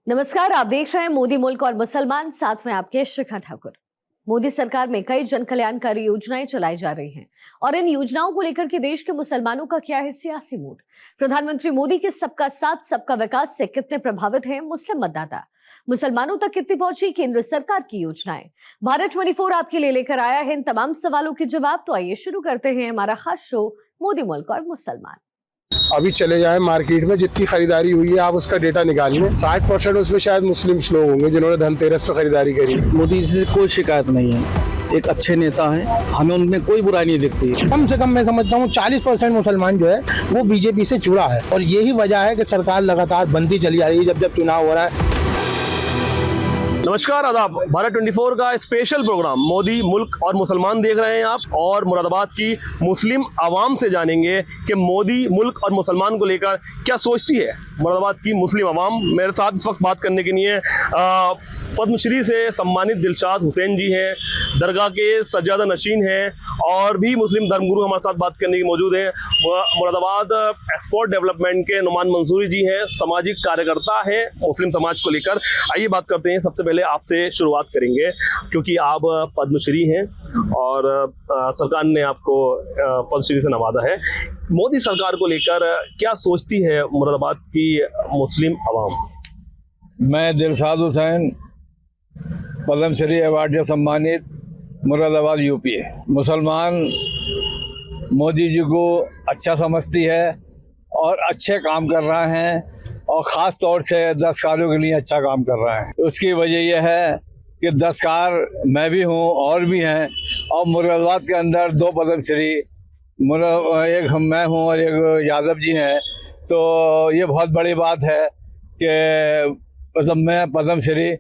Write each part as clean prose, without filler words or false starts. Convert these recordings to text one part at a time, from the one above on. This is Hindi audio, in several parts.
नमस्कार, आप देख रहे हैं मोदी मुल्क और मुसलमान, साथ में आपके शिखा ठाकुर। मोदी सरकार में कई जन कल्याणकारी योजनाएं चलाई जा रही हैं और इन योजनाओं को लेकर के देश के मुसलमानों का क्या है सियासी मूड। प्रधानमंत्री मोदी के सबका साथ सबका विकास से कितने प्रभावित हैं मुस्लिम मतदाता, मुसलमानों तक कितनी पहुंची केंद्र सरकार की योजनाएं। भारत 24 आपके लिए लेकर आया है इन तमाम सवालों के जवाब। तो आइए शुरू करते हैं हमारा खास शो मोदी मुल्क और मुसलमान। अभी चले जाएं मार्केट में, जितनी खरीदारी हुई है आप उसका डेटा निकाल लें, 60% उसमें शायद मुस्लिम लोग होंगे जिन्होंने धनतेरस पे खरीदारी करी। मोदी जी से कोई शिकायत नहीं है, एक अच्छे नेता हैं, हमें उनमें कोई बुराई नहीं दिखती। कम से कम मैं समझता हूँ 40% मुसलमान जो है वो बीजेपी से जुड़ा है और यही वजह है कि सरकार लगातार बनती चली जा रही है जब चुनाव हो रहा है। नमस्कार, आदाब। भारत 24 का स्पेशल प्रोग्राम मोदी मुल्क और मुसलमान देख रहे हैं आप, और मुरादाबाद की मुस्लिम आवाम से जानेंगे कि मोदी मुल्क और मुसलमान को लेकर क्या सोचती है मुरादाबाद की मुस्लिम आवाम। मेरे साथ इस वक्त बात करने के लिए पद्मश्री से सम्मानित दिलशाद हुसैन जी हैं, दरगाह के सज्जादा नशीन हैं, और भी मुस्लिम धर्मगुरु हमारे साथ बात करने की मौजूद हैं। मुरादाबाद एक्सपोर्ट डेवलपमेंट के नुमान मंसूरी जी हैं, सामाजिक कार्यकर्ता हैं मुस्लिम समाज को लेकर। आइए बात करते हैं। सबसे पहले आपसे शुरुआत करेंगे क्योंकि आप पद्मश्री हैं और सरकार ने आपको पद्मश्री से नवाजा है। मोदी सरकार को लेकर क्या सोचती है मुरादाबाद की मुस्लिम आवाम? मैं दिलशाद हुसैन, पद्मश्री अवार्ड से सम्मानित, मुरादाबाद यूपी। मुसलमान मोदी जी को अच्छा समझती है और अच्छे काम कर रहे हैं, और ख़ास तौर से दस्तकारों के लिए अच्छा काम कर रहे हैं। उसकी वजह यह है कि दस्तकार मैं भी हूँ और भी हैं, और मुरादाबाद के अंदर 2 पद्मश्री, एक मैं हूँ और एक यादव जी हैं। तो ये बहुत बड़ी बात है कि मतलब मैं पद्मश्री,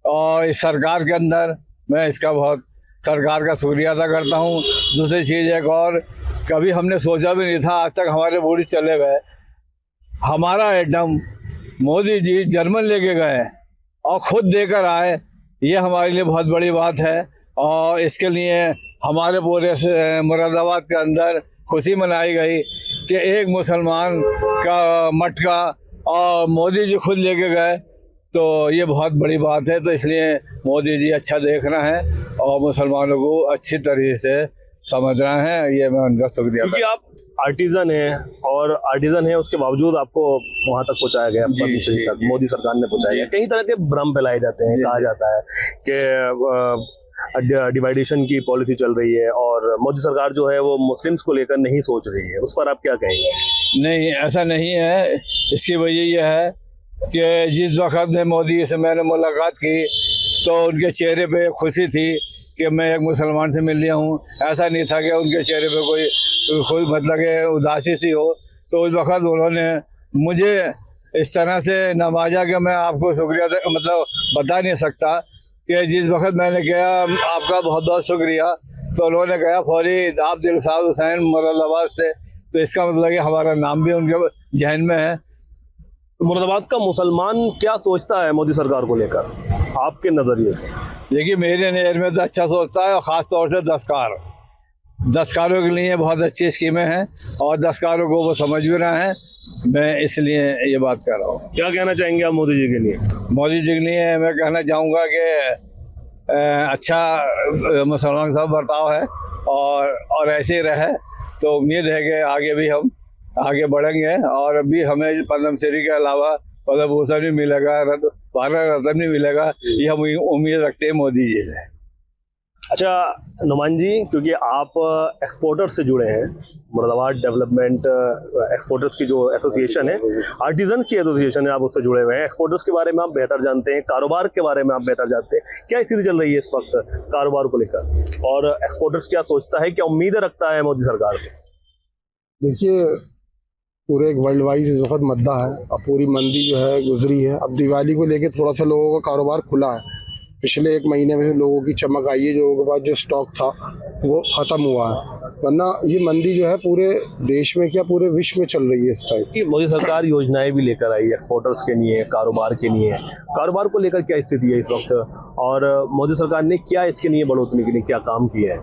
और इस सरकार के अंदर मैं इसका बहुत सरकार का शुक्रिया अदा करता हूँ। दूसरी चीज़ एक और, कभी हमने सोचा भी नहीं था, आज तक हमारे बूढ़ी चले गए, हमारा एटम मोदी जी जर्मन लेके गए और ख़ुद देकर आए। ये हमारे लिए बहुत बड़ी बात है, और इसके लिए हमारे पूरे मुरादाबाद के अंदर खुशी मनाई गई कि एक मुसलमान का मटका और मोदी जी खुद लेके गए। तो ये बहुत बड़ी बात है। तो इसलिए मोदी जी अच्छा देखना है और मुसलमानों को अच्छी तरीके से समझना है, ये मैं उनका शुक्रिया। क्योंकि आप आर्टिजन हैं, और आर्टिजन है उसके बावजूद आपको वहां तक पहुंचाया गया, पद्मश्री तक मोदी सरकार ने पहुंचाया गया। कई तरह के भ्रम फैलाए जाते हैं, कहा जाता है कि डिवाइडेशन की पॉलिसी चल रही है और मोदी सरकार जो है वो मुस्लिम्स को लेकर नहीं सोच रही है। उस पर आप क्या कहेंगे? नहीं, ऐसा नहीं है। इसकी वजह यह है कि जिस वक्त में मोदी से मैंने मुलाकात की तो उनके चेहरे पे खुशी थी कि मैं एक मुसलमान से मिल लिया हूँ। ऐसा नहीं था कि उनके चेहरे पे कोई मतलब कि उदासी सी हो। तो उस वक्त उन्होंने मुझे इस तरह से नवाजा कि मैं आपको शुक्रिया मतलब बता नहीं सकता कि जिस वक्त मैंने कहा आपका बहुत बहुत शुक्रिया, तो उन्होंने कहा फौरी आप दिलशाद हुसैन मुरादाबाद से, तो इसका मतलब कि हमारा नाम भी उनके जहन में है। मुरादाबाद का मुसलमान क्या सोचता है मोदी सरकार को लेकर आपके नज़रिए से? देखिए, मेरे नज़र में तो अच्छा सोचता है, और ख़ास तौर से दस्तकारों के लिए बहुत अच्छी स्कीमें हैं और दस्तकारों को वो समझ भी रहे हैं। मैं इसलिए ये बात कर रहा हूँ। क्या कहना चाहेंगे आप मोदी जी के लिए? मोदी जी के लिए मैं कहना चाहूँगा कि अच्छा मुसलमान सब बर्ताव है और ऐसे ही रहे। तो उम्मीद है कि आगे भी हम आगे बढ़ेंगे, और अभी हमें पद्मश्री के अलावा पद्म भूषण भी मिलेगा, भारत रत्न भी मिलेगा, ये हम उम्मीद रखते हैं मोदी जी से। अच्छा नुमान जी, क्योंकि आप एक्सपोर्टर्स से जुड़े हैं, मुरादाबाद डेवलपमेंट एक्सपोर्टर्स की जो एसोसिएशन है, आर्टिजन की एसोसिएशन है, आप उससे जुड़े हुए हैं। एक्सपोर्टर्स के बारे में आप बेहतर जानते हैं, कारोबार के बारे में आप बेहतर जानते हैं। क्या स्थिति चल रही है इस वक्त कारोबार को लेकर, और एक्सपोर्टर्स क्या सोचता है, क्या उम्मीदें रखता है मोदी सरकार से? देखिए, पूरे एक वर्ल्ड वाइड इस वक्त मद्दा है। अब पूरी मंदी जो है गुजरी है। अब दिवाली को लेके थोड़ा सा लोगों का कारोबार खुला है। पिछले 1 महीने में लोगों की चमक आई है, जो लोगों के पास जो स्टॉक था वो ख़त्म हुआ है। वरना ये मंदी जो है पूरे देश में क्या पूरे विश्व में चल रही है इस टाइम। मोदी सरकार योजनाएं भी लेकर आई एक्सपोर्टर्स के लिए, कारोबार के लिए। कारोबार को लेकर क्या स्थिति है इस वक्त, और मोदी सरकार ने क्या इसके लिए बढ़ोतरी के लिए क्या काम किया है?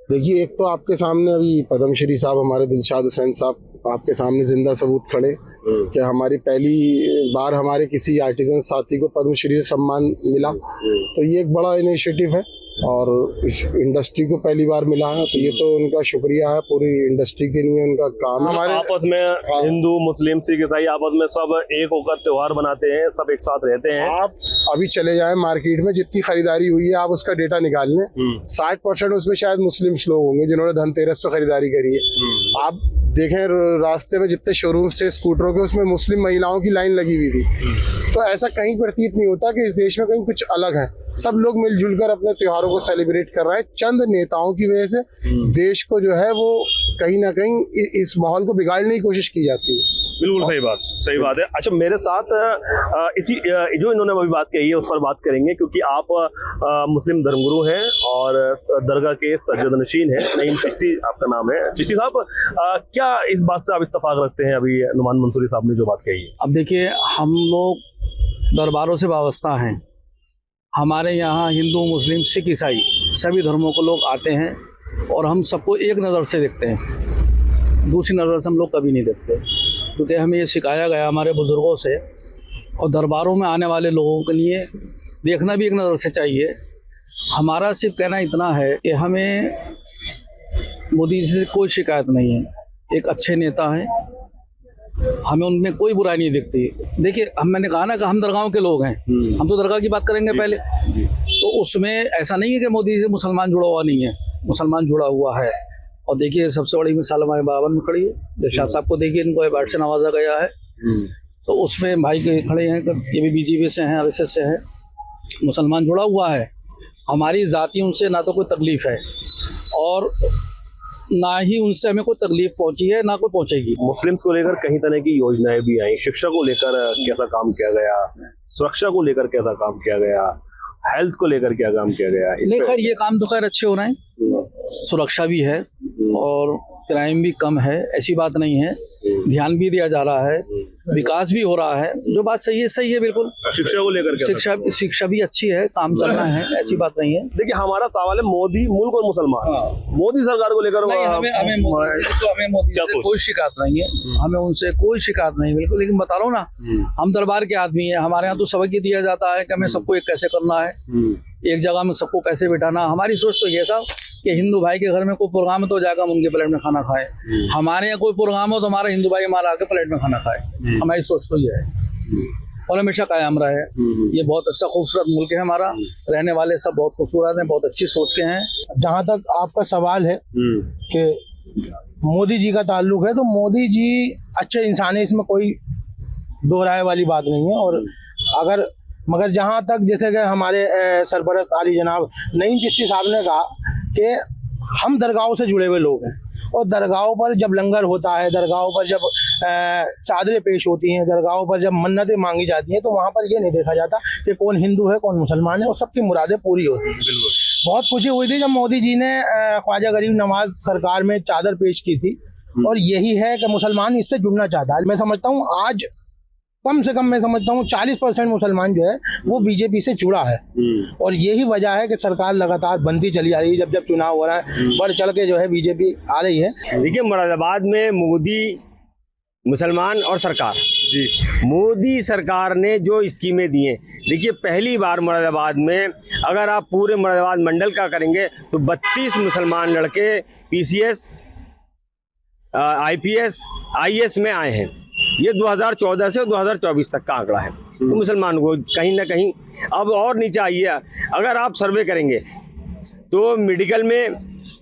देखिए, एक तो आपके सामने अभी पद्मश्री साहब हमारे दिलशाद हुसैन साहब आपके सामने जिंदा सबूत खड़े कि हमारी पहली बार हमारे किसी आर्टिजन साथी को पद्मश्री से सम्मान मिला, तो ये एक बड़ा इनिशिएटिव है और इस इंडस्ट्री को पहली बार मिला है, तो ये तो उनका शुक्रिया है, पूरी इंडस्ट्री के लिए उनका काम है। हमारे आपस में हिंदू मुस्लिम सिख ईसाई आपस में सब एक होकर त्योहार बनाते हैं, सब एक साथ रहते हैं। आप अभी चले जाएं मार्केट में, जितनी खरीदारी हुई है आप उसका डेटा निकाल लें, 60% उसमें शायद मुस्लिम लोग होंगे जिन्होंने धनतेरस पे खरीदारी करी है। आप देखें रास्ते में जितने शोरूम्स थे स्कूटरों के, उसमें मुस्लिम महिलाओं की लाइन लगी हुई थी। तो ऐसा कहीं प्रतीत नहीं होता कि इस देश में कहीं कुछ अलग है। सब लोग मिलजुल कर अपने त्योहारों को सेलिब्रेट कर रहे हैं। चंद नेताओं की वजह से देश को जो है वो कहीं ना कहीं इस माहौल को बिगाड़ने की कोशिश की जाती है। बिल्कुल सही बात है। अच्छा, मेरे साथ इसी जो इन्होंने अभी बात कही है उस पर बात करेंगे, क्योंकि आप मुस्लिम धर्मगुरु हैं और दरगाह के सज्जदनशीन हैं। नईम चिश्ती आपका नाम है। चिश्ती साहब, क्या इस बात से आप इत्तेफाक रखते हैं अभी नुमान मंसूरी साहब ने जो बात कही है? अब देखिए, हम लोग दरबारों से वाबस्ता हैं। हमारे यहाँ हिंदू मुस्लिम सिख ईसाई सभी धर्मों के लोग आते हैं और हम सबको एक नज़र से देखते हैं, दूसरी नज़र से हम लोग कभी नहीं देखते, क्योंकि हमें ये सिखाया गया हमारे बुज़ुर्गों से। और दरबारों में आने वाले लोगों के लिए देखना भी एक नज़र से चाहिए। हमारा सिर्फ कहना इतना है कि हमें मोदी जी से कोई शिकायत नहीं है, एक अच्छे नेता हैं, हमें उनमें कोई बुराई नहीं दिखती। देखिए, मैंने कहा ना कि हम दरगाहों के लोग हैं, हम तो दरगाह की बात करेंगे पहले। तो उसमें ऐसा नहीं है कि मोदी से मुसलमान जुड़ा हुआ नहीं है, मुसलमान जुड़ा हुआ है। और देखिए, सबसे बड़ी मिसाल हमारे बराबर में खड़ी है, दिलशाद साहब को देखिए, इनको अवार्ड से नवाजा गया है। तो उसमें भाई के खड़े हैं, ये भी बीजेपी से हैं, आरएसएस से है, मुसलमान जुड़ा हुआ है। हमारी जाति उनसे ना तो कोई तकलीफ है और ना ही उनसे हमें कोई तकलीफ पहुंची है, ना कोई पहुंचेगी। मुस्लिम्स को लेकर कई तरह की योजनाएं भी आई, शिक्षा को लेकर कैसा काम किया गया, सुरक्षा को लेकर कैसा काम किया गया, हेल्थ को लेकर क्या काम किया गया? नहीं, खैर ये काम तो खैर अच्छे हो रहे हैं, सुरक्षा भी है और क्राइम भी कम है, ऐसी बात नहीं है, ध्यान भी दिया जा रहा है, विकास भी हो रहा है, जो बात सही है बिल्कुल। शिक्षा को लेकर शिक्षा भी अच्छी है, काम चल रहा है, ऐसी बात नहीं है। देखिए, हमारा सवाल है मोदी मुल्क और मुसलमान। मोदी सरकार को लेकर हमें मोदी से कोई शिकायत नहीं है, हमें उनसे कोई शिकायत नहीं, बिल्कुल। लेकिन बता रहा हूँ ना, हम दरबार के आदमी हैं, हमारे यहाँ तो सबक ही दिया जाता है कि हमें सबको एक कैसे करना है, एक जगह में सबको कैसे बिठाना। हमारी सोच तो ये साहब कि हिंदू भाई के घर में कोई प्रोग्राम है तो जाकर हम उनके प्लेट में खाना खाए, हमारे यहाँ कोई प्रोग्राम हो तो हमारा हिंदू भाई हमारा आके प्लेट में खाना खाए। हमारी सोच तो ये है और हमेशा कायम रहे। ये बहुत अच्छा खूबसूरत मुल्क है हमारा, रहने वाले सब बहुत खूबसूरत हैं, बहुत अच्छी सोच के हैं। जहाँ तक आपका सवाल है कि मोदी जी का ताल्लुक है, तो मोदी जी अच्छे इंसान है, इसमें कोई दो राय वाली बात नहीं है। और मगर जहाँ तक जैसे कि हमारे सरपरस्त आली जनाब नईम चिश्ती साहब ने कहा कि हम दरगाहों से जुड़े हुए लोग हैं और दरगाहों पर जब लंगर होता है, दरगाहों पर जब चादरें पेश होती हैं, दरगाहों पर जब मन्नतें मांगी जाती हैं, तो वहाँ पर ये नहीं देखा जाता कि कौन हिंदू है कौन मुसलमान है, और सबकी मुरादें पूरी होती हैं। बहुत खुशी हुई थी जब मोदी जी ने ख्वाजा गरीब नवाज सरकार में चादर पेश की थी, और यही है कि मुसलमान इससे जुड़ना चाहता है। मैं समझता हूँ आज कम से कम 40% मुसलमान जो है वो बीजेपी से जुड़ा है, और यही वजह है कि सरकार लगातार बनती चली आ रही है। जब चुनाव हो रहा है बढ़ चढ़ के जो है बीजेपी आ रही है। देखिए, मुरादाबाद में मोदी मुसलमान और सरकार जी, मोदी सरकार ने जो स्कीमें दी हैं, देखिए पहली बार मुरादाबाद में अगर आप पूरे मुरादाबाद मंडल का करेंगे तो 32 मुसलमान लड़के PCS IPS IAS में आए हैं। ये 2014 से 2024 तक का आंकड़ा है। तो मुसलमान को कहीं ना कहीं अब और नीचे आइए, अगर आप सर्वे करेंगे तो मेडिकल में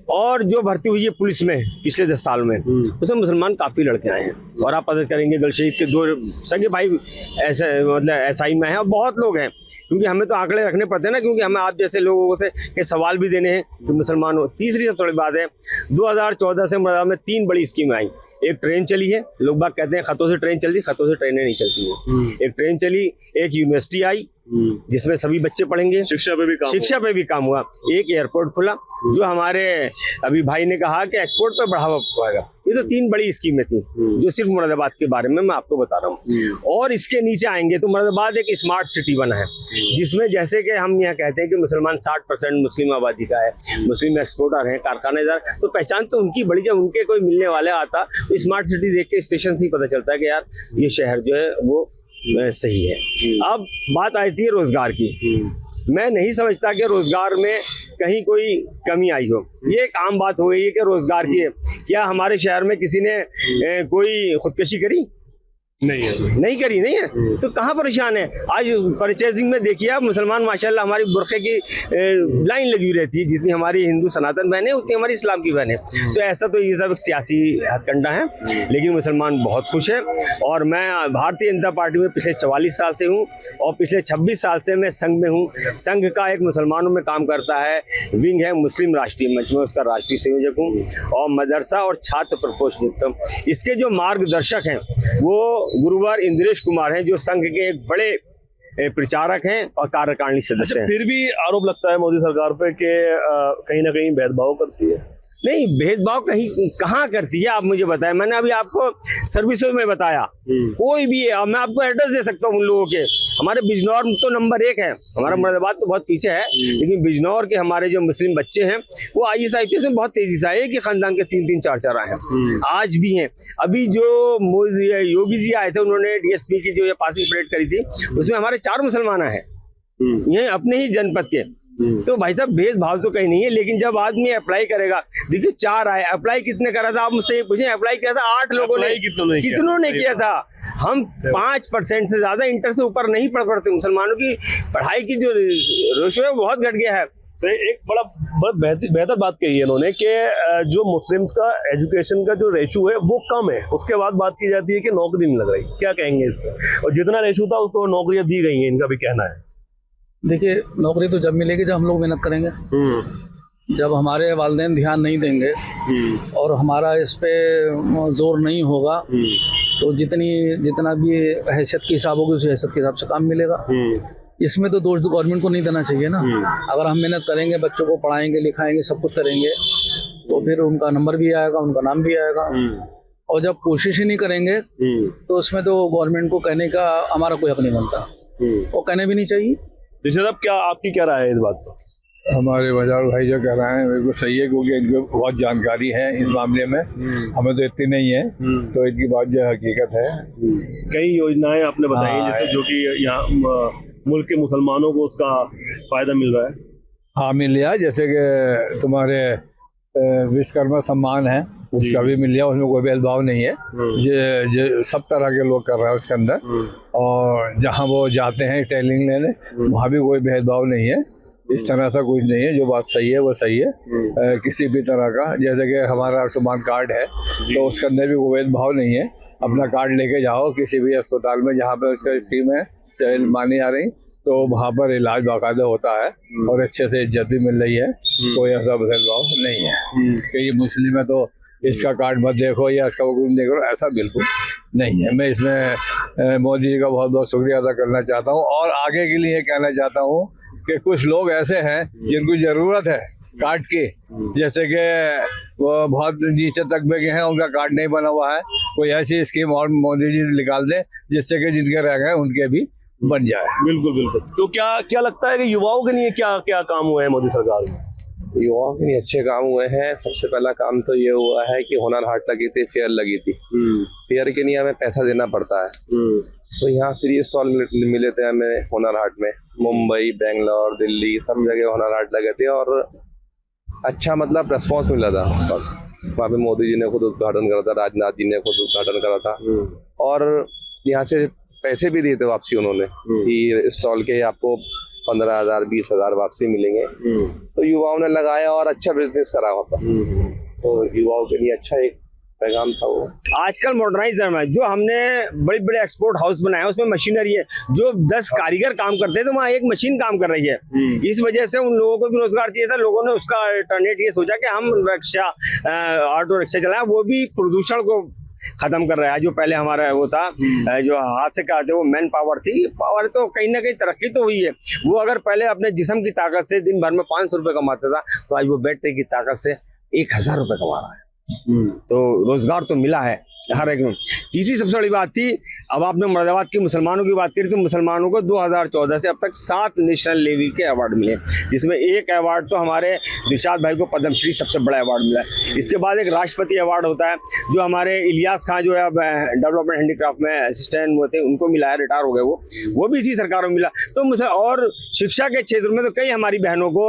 और जो भर्ती हुई है पुलिस में पिछले 10 साल में, उसमें मुसलमान काफ़ी लड़के आए हैं। और आप पता करेंगे गलशहीद के 2 सगे भाई ऐसे मतलब SI में हैं, और बहुत लोग हैं, क्योंकि हमें तो आंकड़े रखने पड़ते हैं ना, क्योंकि हमें आप जैसे लोगों से ये सवाल भी देने हैं कि मुसलमान हो। तीसरी सबसे बड़ी बात है, 2014 से मुरादाबाद में 3 बड़ी स्कीम आई। एक ट्रेन चली है, लोग बात कहते हैं खतों से ट्रेन चलती, खतों से ट्रेनें नहीं चलती हैं। एक ट्रेन चली, एक यूनिवर्सिटी आई जिसमें सभी बच्चे पढ़ेंगे, शिक्षा पे भी काम हुआ। एक एयरपोर्ट खुला, जो हमारे अभी भाई ने कहा कि एक्सपोर्ट पे बढ़ावा पाएगा। ये तो 3 बड़ी स्कीमें थी जो सिर्फ मुरादाबाद के बारे में मैं आपको बता रहा हूँ। और इसके नीचे आएंगे तो मुरादाबाद एक स्मार्ट सिटी बना है, जिसमें जैसे कि हम यहाँ कहते हैं कि मुसलमान 60% मुस्लिम आबादी का है, मुस्लिम एक्सपोर्टर हैं, कारखानेदार, तो पहचान तो उनकी बड़ी, जब उनके कोई मिलने वाले आता तो स्मार्ट सिटी देख के स्टेशन से ही पता चलता है कि यार ये शहर जो है वो सही है। अब बात आती है रोजगार की। मैं नहीं समझता कि रोजगार में कहीं कोई कमी आई हो। ये एक आम बात हो गई है कि रोजगार की है। क्या हमारे शहर में किसी ने कोई खुदकशी करी? नहीं करी, नहीं है तो कहाँ परेशान है। आज परचेजिंग में देखिए आप, मुसलमान माशाल्लाह हमारी बुरखे की लाइन लगी रहती है, जितनी हमारी हिंदू सनातन बहनें उतनी हमारी इस्लाम की बहनें। तो ऐसा तो ये सब एक सियासी हथकंडा है, लेकिन मुसलमान बहुत खुश है। और मैं भारतीय जनता पार्टी में पिछले 44 साल से हूँ और पिछले 26 साल से मैं संघ में हूँ। संघ का एक मुसलमानों में काम करता है विंग है मुस्लिम राष्ट्रीय मंच में, उसका राष्ट्रीय संयोजक हूँ और मदरसा और छात्र प्रकोष्ठ। इसके जो मार्गदर्शक हैं वो गुरुवार इंद्रेश कुमार हैं, जो संघ के एक बड़े प्रचारक हैं और कार्यकारिणी सदस्य हैं। फिर भी आरोप लगता है मोदी सरकार पे कि कहीं ना कहीं भेदभाव करती है। नहीं, भेदभाव कहीं कहाँ करती है आप मुझे बताएं। मैंने अभी आपको सर्विसों में बताया, कोई भी है, मैं आपको एड्रेस दे सकता हूँ उन लोगों के। हमारे बिजनौर तो नंबर 1 है, हमारा मुरादाबाद तो बहुत पीछे है, लेकिन बिजनौर के हमारे जो मुस्लिम बच्चे हैं वो IAS IPS में बहुत तेजी से आए कि खानदान के 3-3 4-4 आए हैं, आज भी हैं। अभी जो योगी जी आए थे, उन्होंने DSP की जो ये पासिंग परेड करी थी, उसमें हमारे 4 मुसलमान हैं, ये अपने ही जनपद के। तो भाई साहब भेदभाव तो कहीं नहीं है, लेकिन जब आदमी अप्लाई करेगा, देखिए 4 आए, अप्लाई कितने करा था आप मुझसे ये पूछें, अप्लाई किया था 8 लोगों ने, कितनों ने किया था। हम 5% से ज्यादा इंटर से ऊपर नहीं पढ़ पड़ते। मुसलमानों की पढ़ाई की जो रेशो है बहुत घट गया है। तो एक बड़ा बेहतर बात कही है इन्होंने कि जो मुस्लिम्स का एजुकेशन का जो रेशो है वो कम है, उसके बाद बात की जाती है कि नौकरी नहीं लग रही। क्या कहेंगे इस पर? और जितना रेशो था उसको नौकरियां दी गई हैं, इनका भी कहना है। देखिए, नौकरी तो जब मिलेगी जब हम लोग मेहनत करेंगे, जब हमारे वालिदैन ध्यान नहीं देंगे और हमारा इस पे जोर नहीं होगा तो जितना भी हैसियत के हिसाब होगी उस हैसियत के हिसाब से काम मिलेगा। इसमें तो दोष गवर्नमेंट को नहीं देना चाहिए ना। अगर हम मेहनत करेंगे, बच्चों को पढ़ाएंगे लिखाएंगे, सब कुछ करेंगे, तो फिर उनका नंबर भी आएगा, उनका नाम भी आएगा। और जब कोशिश ही नहीं करेंगे तो उसमें तो गवर्नमेंट को कहने का हमारा कोई हक नहीं बनता, वो कहने भी नहीं चाहिए। ऋषभ, क्या आपकी क्या राय है इस बात पर? हमारे बाजार भाई जो कह रहे हैं बिल्कुल सही है, क्योंकि इनको बहुत जानकारी है इस मामले में, हमें तो इतनी नहीं है, तो इनकी बात जो हकीकत है। कई योजनाएं आपने बताई हाँ, जैसे जो कि यहाँ मुल्क के मुसलमानों को उसका फायदा मिल रहा है। हाँ, मिल लिया, जैसे कि तुम्हारे विश्वकर्मा सम्मान है उसका भी मिल लिया, उसमें कोई भेदभाव नहीं है। ये सब तरह के लोग कर रहे हैं उसके अंदर, और जहाँ वो जाते हैं ट्रेनिंग लेने वहाँ भी कोई भेदभाव नहीं है। इस तरह से कुछ नहीं है, जो बात सही है वो सही है। किसी भी तरह का, जैसे कि हमारा आयुष्मान कार्ड है तो उसके अंदर भी कोई भेदभाव नहीं है। अपना कार्ड लेके जाओ किसी भी अस्पताल में जहाँ पे उसका स्कीम है मानी जा रही, तो वहाँ पर इलाज बाकायदा होता है और अच्छे से इज्जत भी मिल रही है। तो ऐसा भेदभाव नहीं है कि ये मुस्लिम है तो इसका कार्ड मत देखो या इसका हुक्म देखो, ऐसा बिल्कुल नहीं है। मैं इसमें मोदी जी का बहुत बहुत शुक्रिया अदा करना चाहता हूँ, और आगे के लिए कहना चाहता हूँ कि कुछ लोग ऐसे हैं जिनको ज़रूरत है कार्ड की, जैसे कि वो बहुत नीचे तबके के हैं, उनका कार्ड नहीं बना हुआ है, कोई ऐसी स्कीम और मोदी जी निकाल दे जिससे कि जिनके रह गए उनके भी बन जाए। बिल्कुल बिल्कुल। तो क्या लगता है कि युवाओं के लिए क्या क्या काम हुए हैं मोदी सरकार में? युवाओं के लिए अच्छे काम हुए हैं। सबसे पहला काम तो ये हुआ है कि हुनर हाट लगी थी, फेयर लगी थी। फेयर के लिए हमें पैसा देना पड़ता है, तो यहाँ फ्री स्टॉल मिले थे हमें हुनर हाट में। मुंबई, बेंगलोर, दिल्ली सब जगह हुनर हाट लगे थे और अच्छा मतलब रेस्पॉन्स मिला था। वहाँ पे मोदी जी ने खुद उद्घाटन करा था, राजनाथ जी ने खुद उद्घाटन करा था, और यहाँ से पैसे भी दिए थे वापसी उन्होंने कि स्टॉल के आपको 15,000 20,000 वापसी मिलेंगे। तो युवाओं ने लगाया और अच्छा बिजनेस करा होता, तो युवाओं के लिए अच्छा एक पैगाम था वो। आजकल मॉडर्नाइज है, जो हमने बड़े बड़े एक्सपोर्ट हाउस बनाए उसमें मशीनरी है, जो 10 कारीगर काम करते हैं तो वहाँ एक मशीन काम कर रही है। इस वजह से उन लोगों को भी रोजगार चाहिए था। लोगों ने उसका अल्टरनेट ये सोचा कि हम रिक्शा, ऑटो रिक्शा चलाएं, वो भी प्रदूषण को खत्म कर रहा है। जो पहले हमारा वो था जो हाथ से कराते, वो मैन पावर थी। पावर तो कहीं ना कहीं तरक्की तो हुई है। वो अगर पहले अपने जिस्म की ताकत से दिन भर में 500 रुपए कमाता था, तो आज वो बैटरी की ताकत से 1,000 रुपए कमा रहा है। तो रोजगार तो मिला है हर एक में। तीसरी सबसे बड़ी बात थी, अब आपने मुरादाबाद के मुसलमानों की बात करी, तो मुसलमानों को 2014 से अब तक 7 नेशनल लेवल के अवार्ड मिले, जिसमें एक अवार्ड तो हमारे दिलशाद भाई को पद्मश्री सबसे बड़ा अवार्ड मिला है। इसके बाद एक राष्ट्रपति अवार्ड होता है जो हमारे इलियास खान जो है अब डेवलपमेंट हैंडीक्राफ्ट में असिस्टेंट हुए थे, उनको मिला है, रिटायर हो गए वो भी इसी सरकार में मिला। तो और शिक्षा के क्षेत्र में तो कई हमारी बहनों को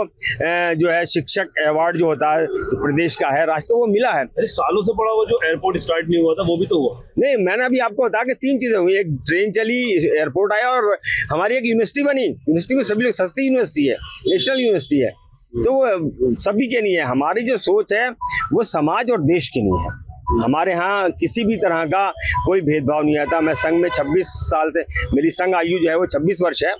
जो है शिक्षक अवार्ड जो होता है प्रदेश का है, राष्ट्र को, वो मिला है। सालों से पड़ा हुआ जो एयरपोर्ट स्टार्ट नहीं हुआ था वो भी तो हुआ। नहीं, मैंने अभी आपको बताया कि 3 चीजें हुई, एक ट्रेन चली, एयरपोर्ट आया और हमारी एक यूनिवर्सिटी बनी। यूनिवर्सिटी में सभी लोग, सस्ती यूनिवर्सिटी है, नेशनल यूनिवर्सिटी है, तो वो सभी के लिए है। हमारी जो सोच है वो समाज और देश के लिए है। हमारे यहाँ किसी भी तरह का कोई भेदभाव नहीं आता। मैं संघ में 26 साल से, मेरी संघ आयु जो है वो 26 वर्ष है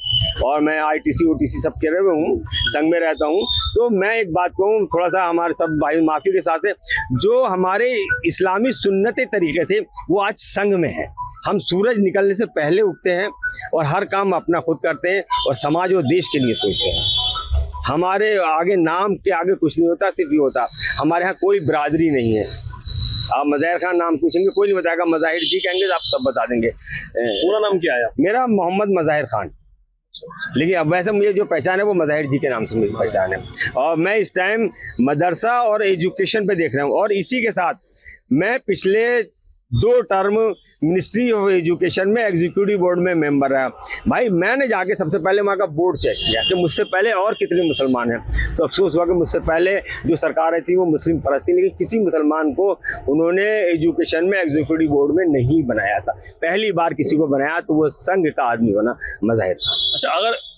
और मैं ITC OTC सब के रहे हूँ, संघ में रहता हूँ। तो मैं एक बात कहूँ, थोड़ा सा हमारे सब भाई माफी के साथ है, जो हमारे इस्लामी सुन्नते तरीके थे वो आज संघ में है। हम सूरज निकलने से पहले उठते हैं और हर काम अपना खुद करते हैं और समाज और देश के लिए सोचते हैं। हमारे आगे नाम के आगे कुछ नहीं होता, सिर्फ ये होता, हमारे यहाँ कोई बिरादरी नहीं है। आप मज़ाहिर खान नाम पूछेंगे कोई नहीं बताएगा, मज़ाहिर जी कहेंगे तो आप सब बता देंगे। पूरा नाम क्या है? मेरा मोहम्मद मज़ाहिर खान, लेकिन अब वैसे मुझे जो पहचान है वो मज़ाहिर जी के नाम से मेरी पहचान है। और मैं इस टाइम मदरसा और एजुकेशन पे देख रहा हूँ, और इसी के साथ मैं पिछले 2 टर्म मिनिस्ट्री ऑफ एजुकेशन में एग्जीक्यूटिव बोर्ड में मेंबर रहा। भाई मैंने जाके सबसे पहले वहाँ का बोर्ड चेक किया कि मुझसे पहले और कितने मुसलमान हैं, तो अफसोस हुआ कि मुझसे पहले जो सरकारें थी वो मुस्लिम परस्त थी, लेकिन किसी मुसलमान को उन्होंने एजुकेशन में एग्जीक्यूटिव बोर्ड में नहीं बनाया था। पहली बार किसी को बनाया तो वो संघ का आदमी बना, मज़ाहिर। अच्छा,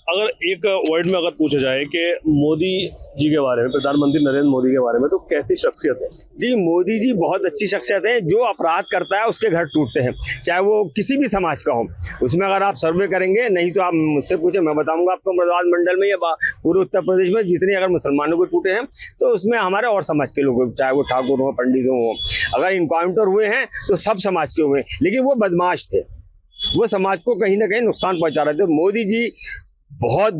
अगर एक वर्ड में अगर पूछा जाए कि मोदी जी के बारे में, प्रधानमंत्री नरेंद्र मोदी के बारे में, तो कैसी शख्सियत है? जी, मोदी जी बहुत अच्छी शख्सियत है। जो अपराध करता है उसके घर टूटते हैं, चाहे वो किसी भी समाज का हो। उसमें अगर आप सर्वे करेंगे, नहीं तो आप मुझसे पूछे, मैं बताऊंगा आपको, मुरादाबाद मंडल में या पूरे उत्तर प्रदेश में जितने अगर मुसलमानों को टूटे हैं तो उसमें हमारे और समाज के लोग, चाहे वो ठाकुर हो, पंडित हो। अगर इनकाउंटर हुए हैं तो सब समाज के हुए, लेकिन वो बदमाश थे, वो समाज को कहीं ना कहीं नुकसान पहुंचा रहे थे। मोदी जी बहुत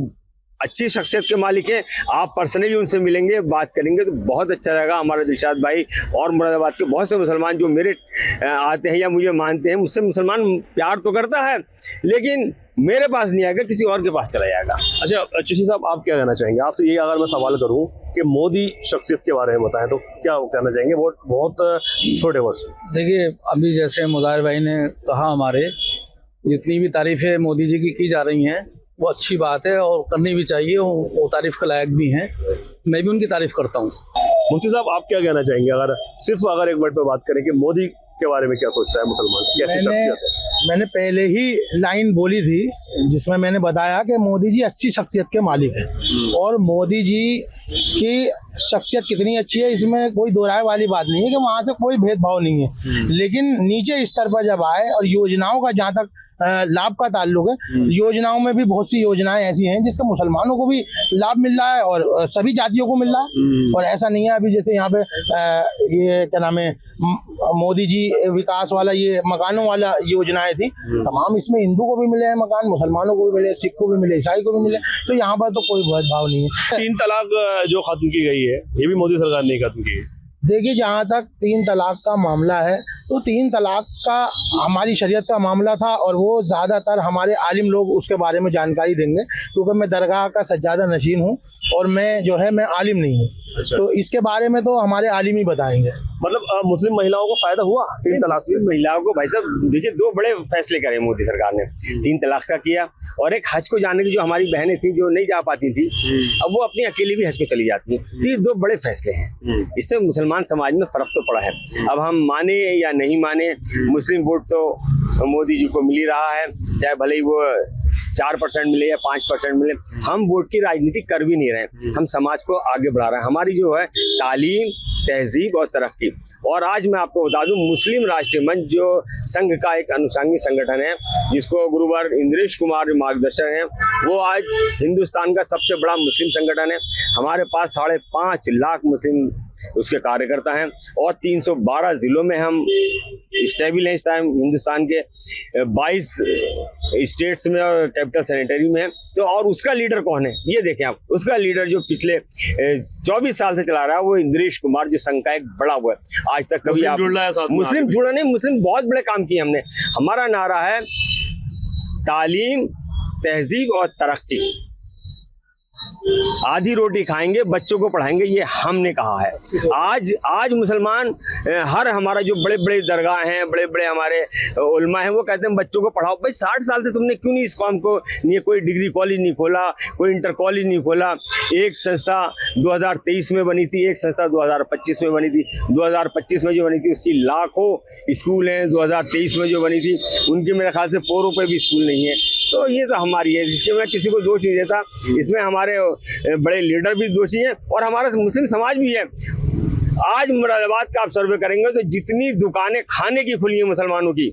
अच्छी शख्सियत के मालिक हैं। आप पर्सनली उनसे मिलेंगे, बात करेंगे तो बहुत अच्छा रहेगा। हमारे दिलशाद भाई और मुरादाबाद के बहुत से मुसलमान जो मेरे आते हैं या मुझे मानते हैं, मुझसे मुसलमान प्यार तो करता है, लेकिन मेरे पास नहीं आएगा, किसी और के पास चला जाएगा। अच्छा चिश्ती साहब, आप क्या कहना चाहेंगे? आपसे ये अगर मैं सवाल करूं कि मोदी शख्सियत के बारे में बताएं तो क्या कहना चाहेंगे? बहुत छोटे वर्ष। देखिए, अभी जैसे मुज़ाहिर भाई ने कहा, हमारे जितनी भी तारीफ़ें मोदी जी की जा रही हैं वो अच्छी बात है और करनी भी चाहिए, वो तारीफ़ के लायक भी हैं। मैं भी उनकी तारीफ़ करता हूँ। मुफ्ती साहब, आप क्या कहना चाहेंगे? अगर एक वर्ड पे बात करें कि मोदी के बारे में क्या सोचता है मुसलमान, कैसी शख्सियत है? मैंने पहले ही लाइन बोली थी जिसमें मैंने बताया कि मोदी जी अच्छी शख्सियत के मालिक हैं, और मोदी जी की शख्सियत कितनी अच्छी है इसमें कोई दो राय वाली बात नहीं है कि वहाँ से कोई भेदभाव नहीं है। लेकिन नीचे स्तर पर जब आए और योजनाओं का जहाँ तक लाभ का ताल्लुक है, योजनाओं में भी बहुत सी योजनाएं ऐसी हैं जिसका मुसलमानों को भी लाभ मिल रहा है और सभी जातियों को मिल रहा है। और ऐसा नहीं है अभी जैसे यहाँ पे ये क्या नाम है, मोदी जी विकास वाला ये मकानों वाला योजनाएं थी, तमाम इसमें हिंदू को भी मिले हैं मकान, मुसलमानों को भी मिले, सिख को भी मिले, ईसाई को भी मिले। तो यहाँ पर तो कोई भेदभाव नहीं है। 3 तलाक जो खत्म की गई है, ये भी मोदी सरकार ने खत्म की है। देखिए, जहाँ तक 3 तलाक का मामला है तो 3 तलाक का हमारी शरीयत का मामला था और वो ज़्यादातर हमारे आलिम लोग उसके बारे में जानकारी देंगे, क्योंकि मैं दरगाह का सज्जादा नशीन हूँ और मैं जो है मैं आलिम नहीं हूँ। अच्छा। तो इसके बारे में तो हमारे आलिम ही बताएंगे। मतलब मुस्लिम महिलाओं को फायदा हुआ 3 तलाक से? महिलाओं को भाई साहब देखिए, 2 बड़े फैसले करे मोदी सरकार ने। 3 तलाक का किया और एक हज को जाने की, जो हमारी बहनें थी जो नहीं जा पाती थी, अब वो अपनी अकेली भी हज को चली जाती है। ये 2 बड़े फैसले हैं, इससे मुसलमान समाज में फर्क तो पड़ा है। अब हम माने या नहीं माने, मुस्लिम वोट तो मोदी जी को मिल ही रहा है, चाहे भले ही वो 4% मिले या 5% मिले। हम वोट की राजनीति कर भी नहीं रहे, हम समाज को आगे बढ़ा रहे हैं। हमारी जो है तालीम, तहजीब और तरक्की। और आज मैं आपको बता दूं, मुस्लिम राष्ट्रीय मंच जो संघ का एक अनुषंगी संगठन है, जिसको गुरुवर इंद्रेश कुमार मार्गदर्शक हैं, वो आज हिंदुस्तान का सबसे बड़ा मुस्लिम संगठन है। हमारे पास 5.5 लाख मुस्लिम उसके कार्यकर्ता हैं और 312 जिलों में हम स्टेबल हैं इस टाइम हिंदुस्तान के 22 स्टेट्स में और कैपिटल सैनिटरी में है। तो और उसका लीडर कौन है ये देखें आप, उसका लीडर जो पिछले 24 साल से चला रहा है वो इंद्रेश कुमार, जो संघ का एक बड़ा हुआ है। आज तक कभी आप मुस्लिम जुड़ा नहीं, मुस्लिम बहुत बड़े काम किए हमने। हमारा नारा है तालीम, तहजीब और तरक्की। आधी रोटी खाएंगे, बच्चों को पढ़ाएंगे, ये हमने कहा है। आज मुसलमान हर हमारा जो बड़े बड़े दरगाह हैं, बड़े बड़े हमारे उलमा हैं, वो कहते हैं बच्चों को पढ़ाओ। भाई 60 साल से तुमने क्यों नहीं इस कौम को नहीं कोई डिग्री कॉलेज नहीं खोला, कोई इंटर कॉलेज नहीं खोला। एक संस्था 2023 में बनी थी, एक संस्था 2025 में बनी थी। 2025 में जो बनी थी उसकी लाखों स्कूल हैं, 2023 में जो बनी थी उनके मेरे ख्याल से पोरों पे भी स्कूल नहीं है। तो ये तो हमारी है, जिसके मैं किसी को दोष नहीं देता। इसमें हमारे बड़े लीडर भी दोषी हैं और हमारा मुस्लिम समाज भी है। आज मुरादाबाद का आप सर्वे करेंगे तो जितनी दुकानें खाने की खुली हैं मुसलमानों की,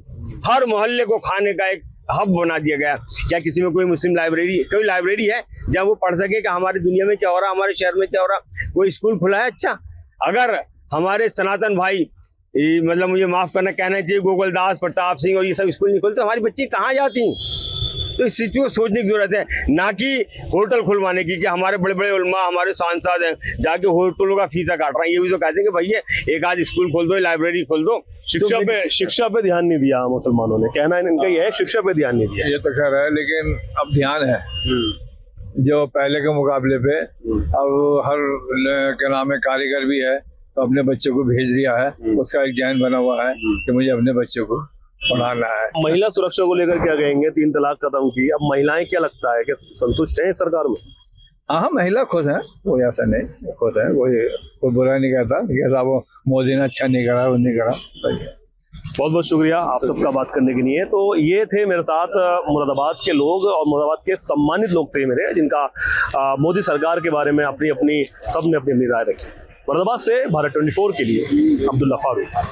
हर मोहल्ले को खाने का एक हब बना दिया गया। क्या किसी में कोई मुस्लिम कोई लाइब्रेरी है जहाँ वो पढ़ सके कि हमारी दुनिया में क्या हो रहा है, हमारे शहर में क्या हो रहा है? कोई स्कूल खुला है? अच्छा, अगर हमारे सनातन भाई मतलब मुझे माफ करना कहना चाहिए गोकुलदास, प्रताप सिंह और ये सब स्कूल नहीं खोलते तो हमारी बच्ची कहाँ जाती? तो इस चीज़ को सोचने की जरूरत है, ना कि होटल खुलवाने की। कि हमारे बड़े बड़े उलमा, हमारे सांसद हैं जाके होटलों का फीसा काट रहे हैं। ये भी तो कहते हैं कि भैया एक आध स्कूल खोल दो, लाइब्रेरी खोल दो। शिक्षा पे ध्यान नहीं दिया मुसलमानों ने, कहना इनका ये है शिक्षा पे ध्यान नहीं दिया। ये तो खैर है, लेकिन अब ध्यान है जो पहले के मुकाबले पे। अब हर क्या नाम है कारीगर भी है तो अपने बच्चों को भेज दिया है, उसका एक जहन बना हुआ है कि मुझे अपने बच्चों को पढ़ाना है। महिला सुरक्षा को लेकर क्या कहेंगे? 3 तलाक खत्म की, अब महिलाएं क्या लगता है कि संतुष्ट हैं सरकार में? हाँ, महिला खुश है, कोई ऐसा नहीं, खुश है, कोई बुरा नहीं कहता कि ऐसा वो मोदी ने अच्छा नहीं करा, वो नहीं करा, सही है। बहुत बहुत शुक्रिया आप सबका बात करने के लिए। तो ये थे मेरे साथ मुरादाबाद के लोग और मुरादाबाद के सम्मानित लोग थे मेरे, जिनका मोदी सरकार के बारे में सबने अपनी राय रखी। मुरादाबाद से भारत 24 के लिए अब्दुल्ला फारूक।